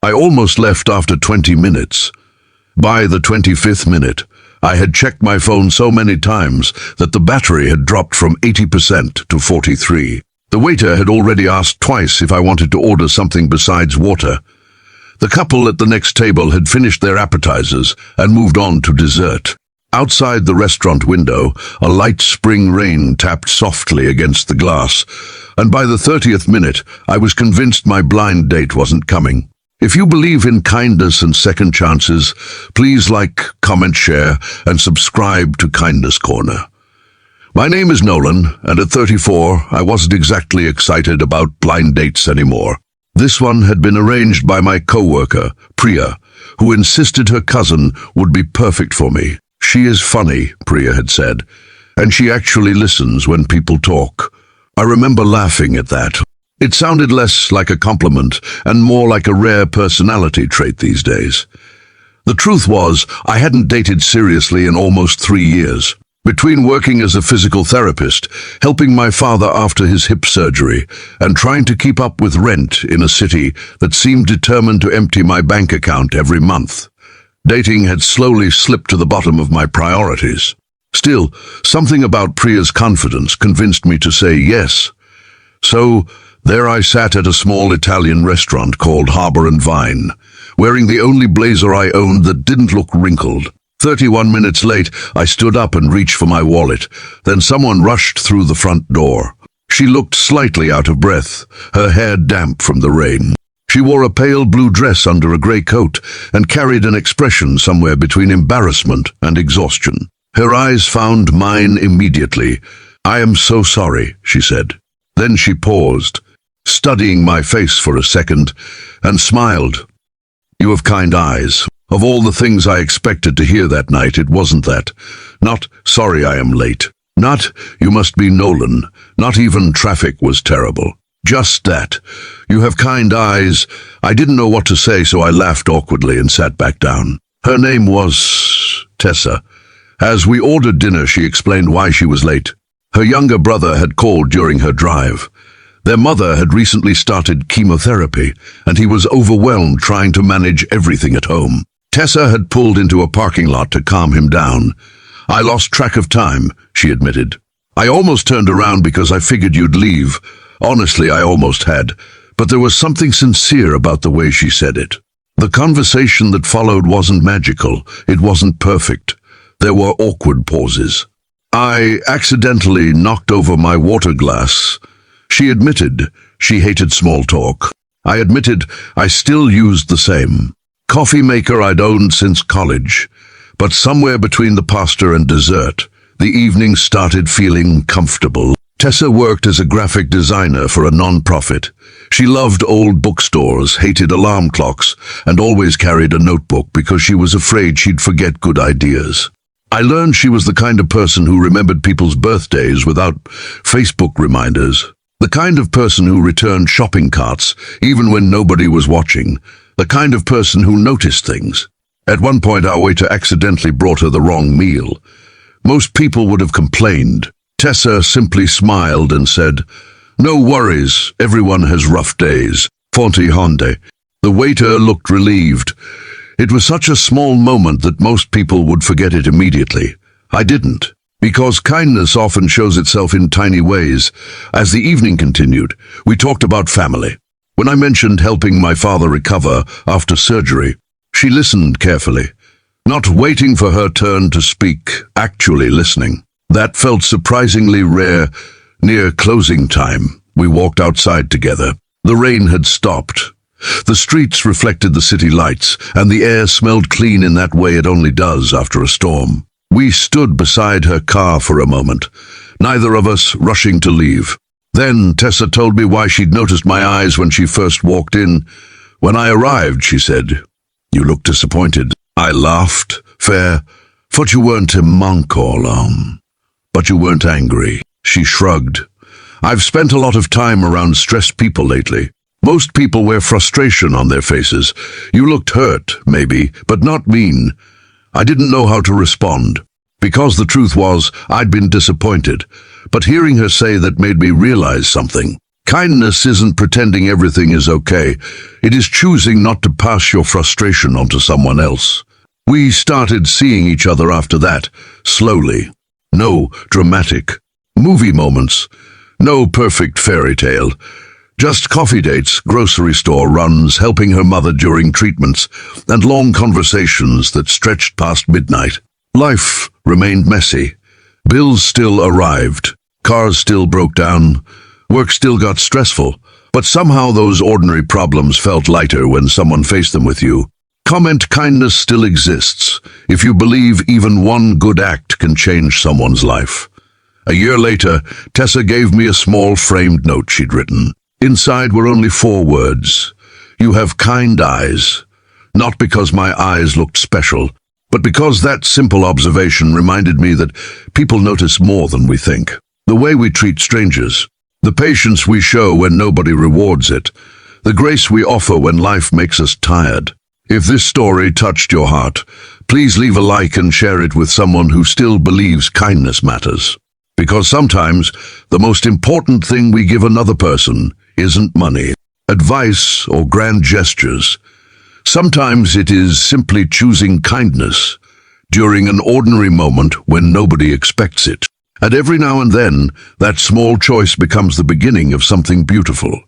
I almost left after 20 minutes. By the 25th minute, I had checked my phone so many times that the battery had dropped from 80% to 43%. The waiter had already asked twice if I wanted to order something besides water. The couple at the next table had finished their appetizers and moved on to dessert. Outside the restaurant window, a light spring rain tapped softly against the glass, and by the 30th minute, I was convinced my blind date wasn't coming. If you believe in kindness and second chances, please like, comment, share, and subscribe to Kindness Corner. My name is Nolan, and at 34, I wasn't exactly excited about blind dates anymore. This one had been arranged by my co-worker, Priya, who insisted her cousin would be perfect for me. She is funny, Priya had said, and she actually listens when people talk. I remember laughing at that. It sounded less like a compliment and more like a rare personality trait these days. The truth was, I hadn't dated seriously in almost 3 years. Between working as a physical therapist, helping my father after his hip surgery, and trying to keep up with rent in a city that seemed determined to empty my bank account every month, dating had slowly slipped to the bottom of my priorities. Still, something about Priya's confidence convinced me to say yes. So, there I sat at a small Italian restaurant called Harbour and Vine, wearing the only blazer I owned that didn't look wrinkled. 31 minutes late, I stood up and reached for my wallet. Then someone rushed through the front door. She looked slightly out of breath, her hair damp from the rain. She wore a pale blue dress under a grey coat and carried an expression somewhere between embarrassment and exhaustion. Her eyes found mine immediately. "I am so sorry," she said. Then she paused, studying my face for a second, and smiled. "You have kind eyes." Of all the things I expected to hear that night, it wasn't that. Not, "Sorry I am late." Not, "You must be Nolan." Not even "Traffic was terrible." Just that. "You have kind eyes." I didn't know what to say, so I laughed awkwardly and sat back down. Her name was Tessa. As we ordered dinner, she explained why she was late. Her younger brother had called during her drive. Their mother had recently started chemotherapy, and he was overwhelmed trying to manage everything at home. Tessa had pulled into a parking lot to calm him down. "I lost track of time," she admitted. "I almost turned around because I figured you'd leave." Honestly, I almost had, but there was something sincere about the way she said it. The conversation that followed wasn't magical, it wasn't perfect. There were awkward pauses. "I accidentally knocked over my water glass." She admitted she hated small talk. I admitted I still used the same coffee maker I'd owned since college. But somewhere between the pasta and dessert, the evening started feeling comfortable. Tessa worked as a graphic designer for a non-profit. She loved old bookstores, hated alarm clocks, and always carried a notebook because she was afraid she'd forget good ideas. I learned she was the kind of person who remembered people's birthdays without Facebook reminders. The kind of person who returned shopping carts even when nobody was watching. The kind of person who noticed things. At one point, our waiter accidentally brought her the wrong meal. Most people would have complained. Tessa simply smiled and said, "No worries, everyone has rough days. Fonte honde." The waiter looked relieved. It was such a small moment that most people would forget it immediately. I didn't, because kindness often shows itself in tiny ways. As the evening continued, we talked about family. When I mentioned helping my father recover after surgery, she listened carefully, not waiting for her turn to speak, actually listening. That felt surprisingly rare. Near closing time, we walked outside together. The rain had stopped. The streets reflected the city lights, and the air smelled clean in that way it only does after a storm. We stood beside her car for a moment, neither of us rushing to leave. Then Tessa told me why she'd noticed my eyes when she first walked in. "When I arrived," she said, "you looked disappointed." I laughed. "Fair. Thought you weren't a monk all along. But you weren't angry." She shrugged. "I've spent a lot of time around stressed people lately. Most people wear frustration on their faces. You looked hurt, maybe, but not mean." I didn't know how to respond, because the truth was I'd been disappointed. But hearing her say that made me realize something. Kindness isn't pretending everything is okay. It is choosing not to pass your frustration onto someone else. We started seeing each other after that, slowly. No dramatic movie moments. No perfect fairy tale. Just coffee dates, grocery store runs, helping her mother during treatments, and long conversations that stretched past midnight. Life remained messy. Bills still arrived. Cars still broke down. Work still got stressful. But somehow those ordinary problems felt lighter when someone faced them with you. Comment: kindness still exists if you believe even one good act can change someone's life. A year later, Tessa gave me a small framed note she'd written. Inside were only 4 words. You have kind eyes. Not because my eyes looked special, but because that simple observation reminded me that people notice more than we think. The way we treat strangers, the patience we show when nobody rewards it, the grace we offer when life makes us tired. If this story touched your heart, please leave a like and share it with someone who still believes kindness matters. Because sometimes the most important thing we give another person isn't money, advice, or grand gestures. Sometimes it is simply choosing kindness during an ordinary moment when nobody expects it. And every now and then, that small choice becomes the beginning of something beautiful.